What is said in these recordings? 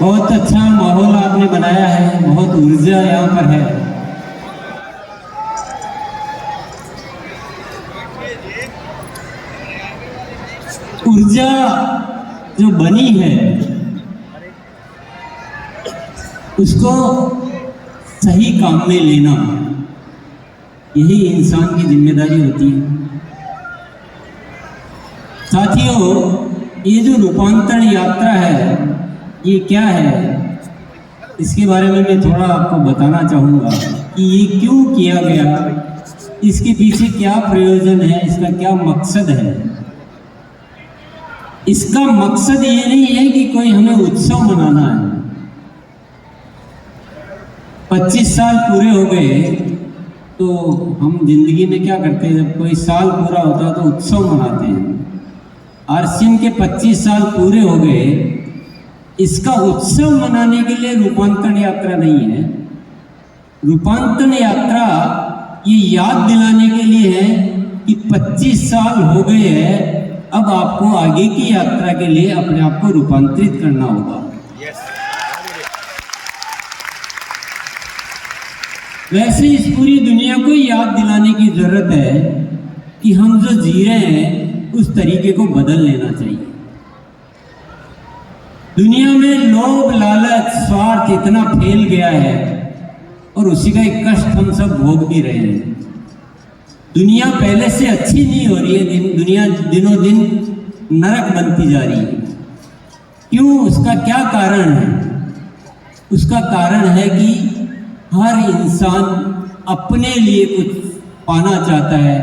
बहुत अच्छा माहौल आपने बनाया है, बहुत ऊर्जा यहाँ पर है। ऊर्जा जो बनी है उसको सही काम में लेना, यही इंसान की जिम्मेदारी होती है। साथियों, ये जो रूपांतरण यात्रा है ये क्या है, इसके बारे में मैं थोड़ा आपको बताना चाहूँगा कि ये क्यों किया गया, इसके पीछे क्या प्रयोजन है, इसका क्या मकसद है। इसका मकसद ये नहीं है कि कोई हमें उत्सव मनाना है। 25 साल पूरे हो गए तो हम जिंदगी में क्या करते हैं, जब कोई साल पूरा होता है तो उत्सव मनाते हैं। आरसीएम के 25 साल पूरे हो गए, इसका उत्सव मनाने के लिए रूपांतरण यात्रा नहीं है। रूपांतरण यात्रा ये याद दिलाने के लिए है कि 25 साल हो गए हैं, अब आपको आगे की यात्रा के लिए अपने आप को रूपांतरित करना होगा। वैसे इस पूरी दुनिया को याद दिलाने की जरूरत है कि हम जो जी रहे हैं उस तरीके को बदल लेना चाहिए। दुनिया में लोभ, लालच, स्वार्थ इतना फैल गया है और उसी का एक कष्ट हम सब भोग भी रहे हैं। दुनिया पहले से अच्छी नहीं हो रही है, दुनिया दिनों दिन नरक बनती जा रही है। क्यों? उसका क्या कारण है? उसका कारण है कि हर इंसान अपने लिए कुछ पाना चाहता है,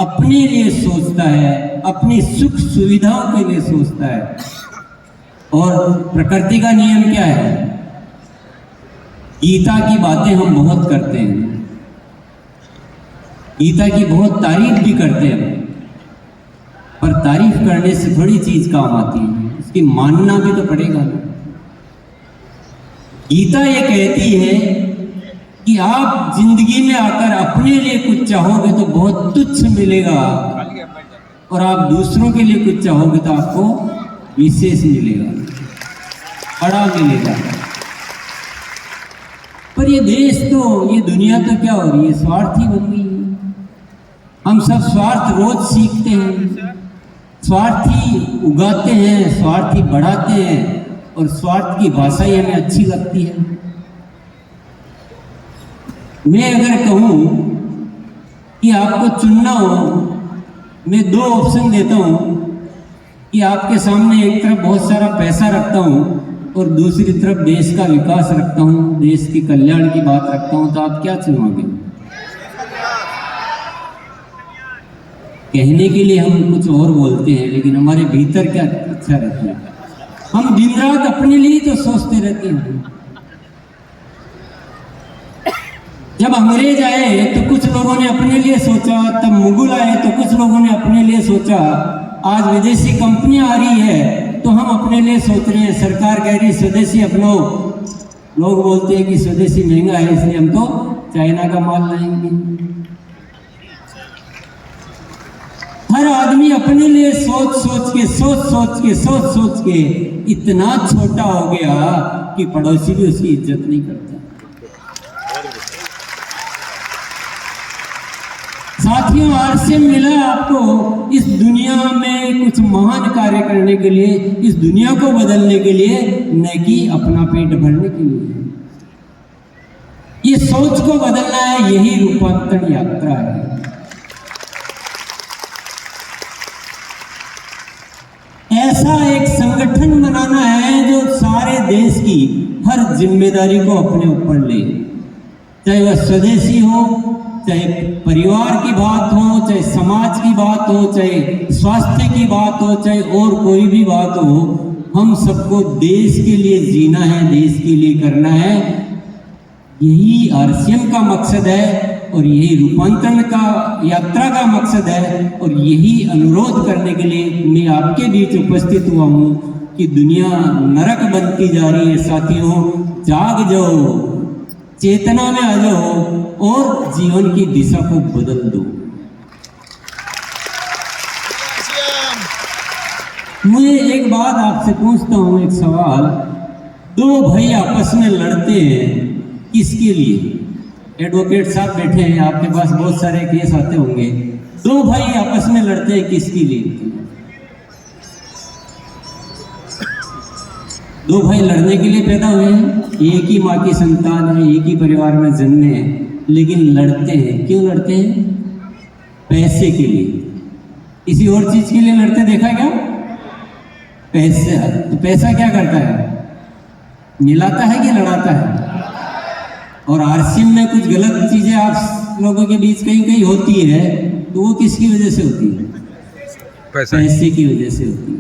अपने लिए सोचता है, अपनी सुख सुविधाओं के लिए सोचता है। और प्रकृति का नियम क्या है? गीता की बातें हम बहुत करते हैं, गीता की बहुत तारीफ भी करते हैं, पर तारीफ करने से बड़ी चीज काम आती है, इसकी मानना भी तो पड़ेगा। गीता ये कहती है कि आप जिंदगी में आकर अपने लिए कुछ चाहोगे तो बहुत तुच्छ मिलेगा, और आप दूसरों के लिए कुछ चाहोगे तो आपको विशेष मिलेगा, बड़ा मिलेगा। पर ये देश तो, ये दुनिया तो क्या हो रही है, स्वार्थी बन गई है। हम सब स्वार्थ रोज सीखते हैं, स्वार्थी उगाते हैं, स्वार्थी बढ़ाते हैं, और स्वार्थ की भाषा ही हमें अच्छी लगती है। मैं अगर कहूं कि आपको चुनना हो, मैं 2 ऑप्शन देता हूं कि आपके सामने एक तरफ बहुत सारा पैसा रखता हूं और दूसरी तरफ देश का विकास रखता हूं, देश के कल्याण की बात रखता हूं, तो आप क्या चुनोगे? कहने के लिए हम कुछ और बोलते हैं, लेकिन हमारे भीतर क्या अच्छा रहता है। हम दिन रात अपने लिए तो सोचते रहते हैं। जब अंग्रेज आए तो कुछ लोगों ने अपने लिए सोचा, तब मुगल आए तो कुछ लोगों ने अपने लिए सोचा, आज विदेशी कंपनियां आ रही है तो हम अपने लिए सोच रहे हैं। सरकार कह रही स्वदेशी अपनाओ, लोग बोलते हैं कि स्वदेशी महंगा है इसलिए हम तो चाइना का माल लाएंगे। हर आदमी अपने लिए सोच सोच के इतना छोटा हो गया कि पड़ोसी भी उसकी इज्जत नहीं करता। साथियों, आरसीएम मिला आपको इस दुनिया में कुछ महान कार्य करने के लिए, इस दुनिया को बदलने के लिए, न कि अपना पेट भरने के लिए। ये सोच को बदलना है, यही रूपांतरण यात्रा है। ऐसा एक संगठन बनाना है जो सारे देश की हर जिम्मेदारी को अपने ऊपर ले, चाहे वह स्वदेशी हो, चाहे परिवार की बात हो, चाहे समाज की बात हो, चाहे स्वास्थ्य की बात हो, चाहे और कोई भी बात हो। हम सबको देश के लिए जीना है, देश के लिए करना है। यही आरसीएम का मकसद है और यही रूपांतरण का यात्रा का मकसद है, और यही अनुरोध करने के लिए मैं आपके बीच उपस्थित हुआ हूँ कि दुनिया नरक बनती जा रही है। साथियों, जाग जाओ, चेतना में आ जाओ और जीवन की दिशा को बदल दो। मैं एक बात आपसे पूछता हूँ, एक सवाल दो भाई आपस में लड़ते हैं, किसके लिए? एडवोकेट साहब बैठे हैं, आपके पास बहुत सारे केस आते होंगे। दो भाई आपस में लड़ते हैं, किसके लिए? दो भाई लड़ने के लिए पैदा हुए हैं, एक ही माँ की संतान है, एक ही परिवार में जन्मे हैं, लेकिन लड़ते हैं। क्यों लड़ते हैं? पैसे के लिए। किसी और चीज के लिए लड़ते देखा क्या? पैसा। तो पैसा क्या करता है? मिलाता है कि लड़ाता है? और आरसीएम में कुछ गलत चीजें आप लोगों के बीच कहीं कहीं होती है, तो वो किसकी वजह से होती है? पैसे की वजह से होती है।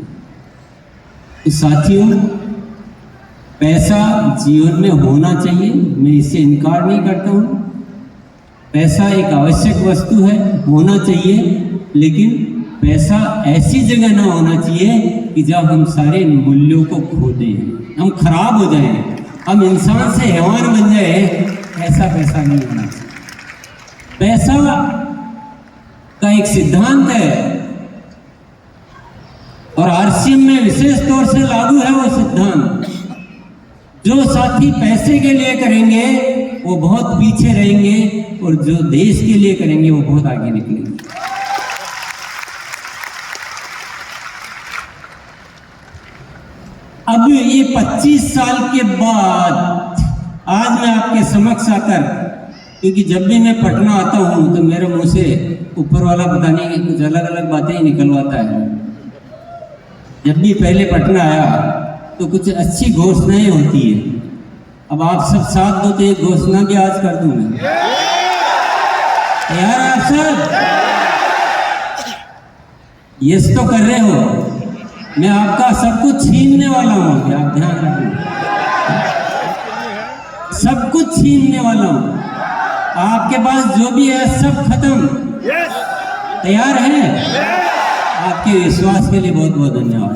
तो साथियों, पैसा जीवन में होना चाहिए, मैं इससे इनकार नहीं करता हूँ। पैसा एक आवश्यक वस्तु है, होना चाहिए, लेकिन पैसा ऐसी जगह ना होना चाहिए कि जब हम सारे मूल्यों को खो दें, हम खराब हो जाएं, हम इंसान से हैवान बन जाए। ऐसा पैसा नहीं होना चाहिए। पैसा का एक सिद्धांत है और आरसीएम में विशेष तौर से लागू है वो सिद्धांत। जो साथी पैसे के लिए करेंगे वो बहुत पीछे रहेंगे, और जो देश के लिए करेंगे वो बहुत आगे निकलेंगे। अब ये 25 साल के बाद आज मैं आपके समक्ष आकर, क्योंकि जब भी मैं पटना आता हूं तो मेरे मुंह से ऊपर वाला पता नहीं कुछ अलग अलग बातें ही निकलवाता है। जब भी पहले पटना आया तो कुछ अच्छी घोषणाएं होती है। अब आप सब साथ दो तो एक घोषणा भी आज कर दूं मैं। यार आप सब यस तो कर रहे हो, मैं आपका सब कुछ छीनने वाला हूं, आप ध्यान रखना। सब कुछ छीनने वाला हूं, आपके पास जो भी है सब खत्म। तैयार हैं? आपके विश्वास के लिए बहुत बहुत धन्यवाद।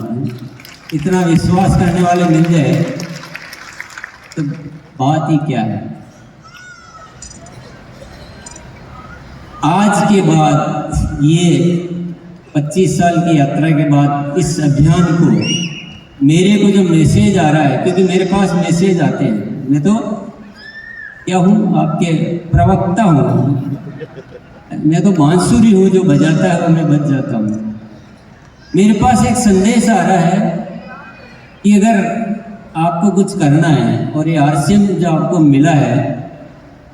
इतना विश्वास करने वाले मिल जाए तो बात ही क्या है। आज के बाद, ये 25 साल की यात्रा के बाद, इस अभियान को, मेरे को जो मैसेज आ रहा है, क्योंकि मेरे पास मैसेज आते हैं, मैं तो क्या हूँ, आपके प्रवक्ता हूँ, मैं तो बांसुरी हूँ, जो बजाता है वो मैं बज जाता हूँ। मेरे पास एक संदेश आ रहा है कि अगर आपको कुछ करना है और ये आरसीएम जो आपको मिला है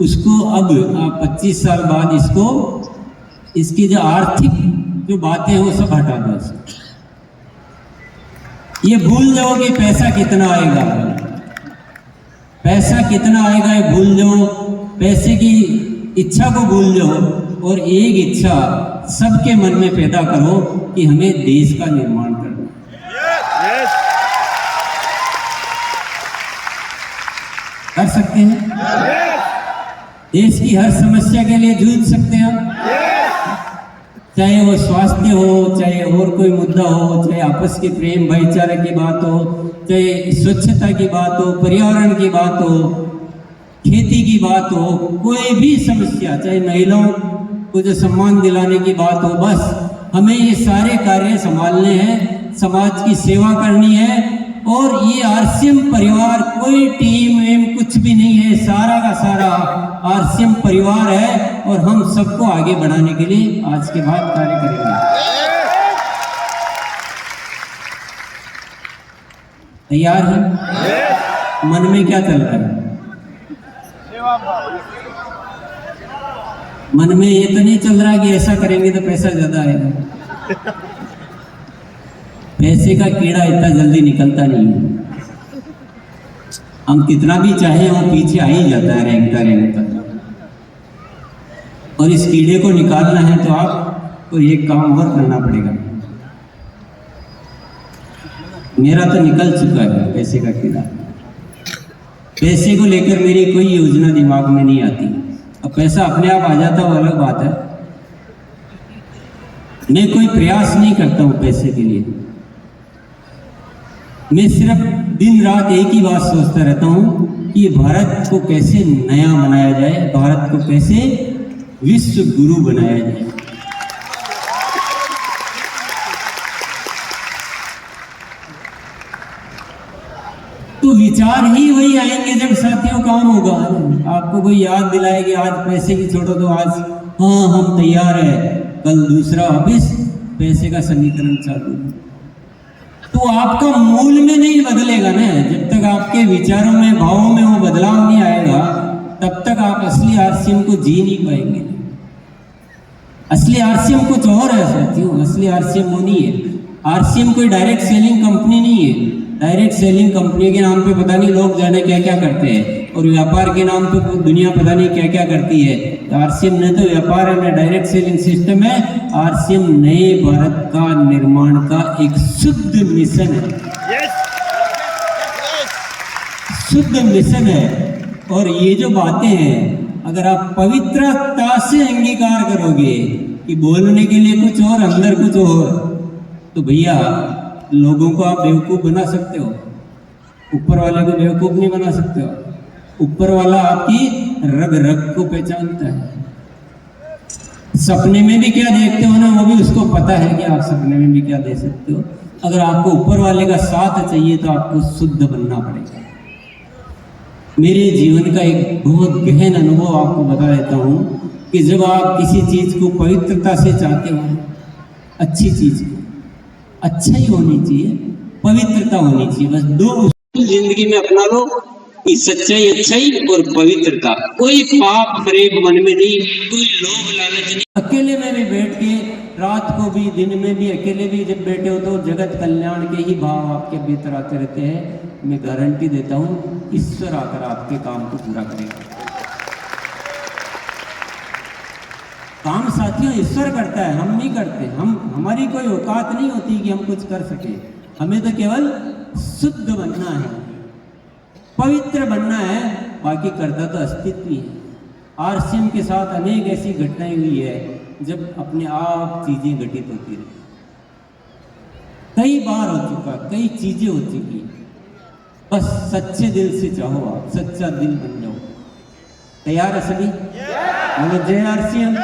उसको अब आप 25 साल बाद इसकी जो आर्थिक जो बातें हैं वो सब हटा दो। ये भूल जाओ कि पैसा कितना आएगा, पैसा कितना आएगा ये भूल जाओ। पैसे की इच्छा को भूल जाओ और एक इच्छा सबके मन में पैदा करो कि हमें देश का निर्माण करना। कर सकते हैं? देश की हर समस्या के लिए जूझ सकते हैं, चाहे वो स्वास्थ्य हो, चाहे और कोई मुद्दा हो, चाहे आपस के प्रेम भाईचारे की बात हो, चाहे स्वच्छता की बात हो, पर्यावरण की बात हो, खेती की बात हो, कोई भी समस्या, चाहे महिलाओं को जो सम्मान दिलाने की बात हो, बस हमें ये सारे कार्य संभालने हैं, समाज की सेवा करनी है। और ये आरसीएम परिवार कोई टीम वेम कुछ भी नहीं है, सारा का सारा आरसीएम परिवार है और हम सबको आगे बढ़ाने के लिए आज के बाद कार्य करेंगे। तैयार हैं? मन में क्या चल रहा है? मन में ये तो नहीं चल रहा कि ऐसा करेंगे तो पैसा ज्यादा आएगा। पैसे का कीड़ा इतना जल्दी निकलता नहीं है, हम कितना भी चाहें वो पीछे आ ही जाता है, रेंगता। और इस कीड़े को निकालना है तो आपको एक काम और करना पड़ेगा। मेरा तो निकल चुका है पैसे का कीड़ा। पैसे को लेकर मेरी कोई योजना दिमाग में नहीं आती। अब पैसा अपने आप आ जाता वो अलग बात है, मैं कोई प्रयास नहीं करता हूं पैसे के लिए। मैं सिर्फ दिन रात एक ही बात सोचता रहता हूं कि भारत को कैसे नया बनाया जाए, भारत को कैसे विश्व गुरु बनाया जाए। तो विचार ही वही आएंगे जब साथियों काम होगा। आपको कोई याद दिलाए कि आज पैसे की छोड़ो तो आज हाँ हम तैयार है, कल दूसरा ऑफिस पैसे का समीकरण चालू। तो आपका मूल में नहीं बदलेगा ना, जब तक आपके विचारों में भावों में वो बदलाव नहीं आएगा तब तक आप असली आरसीएम को जी नहीं पाएंगे। असली आरसीएम कुछ और है साथियों, असली आरसीएम वो नहीं है। आरसीएम कोई डायरेक्ट सेलिंग कंपनी नहीं है। डायरेक्ट सेलिंग कंपनी के नाम पे पता नहीं लोग जाने क्या क्या करते हैं, और व्यापार के नाम पे दुनिया पता नहीं क्या क्या करती है। आरसीएम न तो व्यापार है न डायरेक्ट सेलिंग सिस्टम है। आरसीएम नए भारत का निर्माण का एक शुद्ध मिशन है, शुद्ध मिशन है। और ये जो बातें हैं, अगर आप पवित्रता से अंगीकार करोगे कि बोलने के लिए कुछ और अंदर कुछ और, तो भैया लोगों को आप बेवकूफ बना सकते हो, ऊपर वाले को बेवकूफ नहीं बना सकते हो। ऊपर वाला आपकी रग रग को पहचानता है। सपने में भी क्या देखते हो ना, वो भी उसको पता है कि आप सपने में भी क्या दे सकते हो। अगर आपको ऊपर वाले का साथ चाहिए तो आपको शुद्ध बनना पड़ेगा। मेरे जीवन का एक बहुत गहन अनुभव आपको बता देता हूँ कि जब आप किसी चीज को पवित्रता से चाहते हो, अच्छी चीज को, अच्छा ही होनी चाहिए, पवित्रता होनी चाहिए, बस दो जिंदगी में अपना लो कि सच्चाई, अच्छाई और पवित्रता। कोई पाप प्रेम मन में नहीं, कोई लोभ लालच नहीं। अकेले में भी बैठ के, रात को भी दिन में भी अकेले भी जब बैठे हो तो जगत कल्याण के ही भाव आपके भीतर आते रहते हैं। मैं गारंटी देता हूँ ईश्वर आकर आपके काम को पूरा करेगा। काम साथियों ईश्वर करता है, हम नहीं करते। हमारी कोई औकात नहीं होती कि हम कुछ कर सके। हमें तो केवल शुद्ध बनना है, पवित्र बनना है, बाकी करता तो अस्तित्व ही है। आरसीएम के साथ अनेक ऐसी घटनाएं हुई है जब अपने आप चीजें घटित होती रही। कई बार हो चुका, कई चीजें हो चुकी। बस सच्चे दिल से चाहो, आप सच्चा दिल बन जाओ। तैयार है सभी? बोलो जय आरसीएम।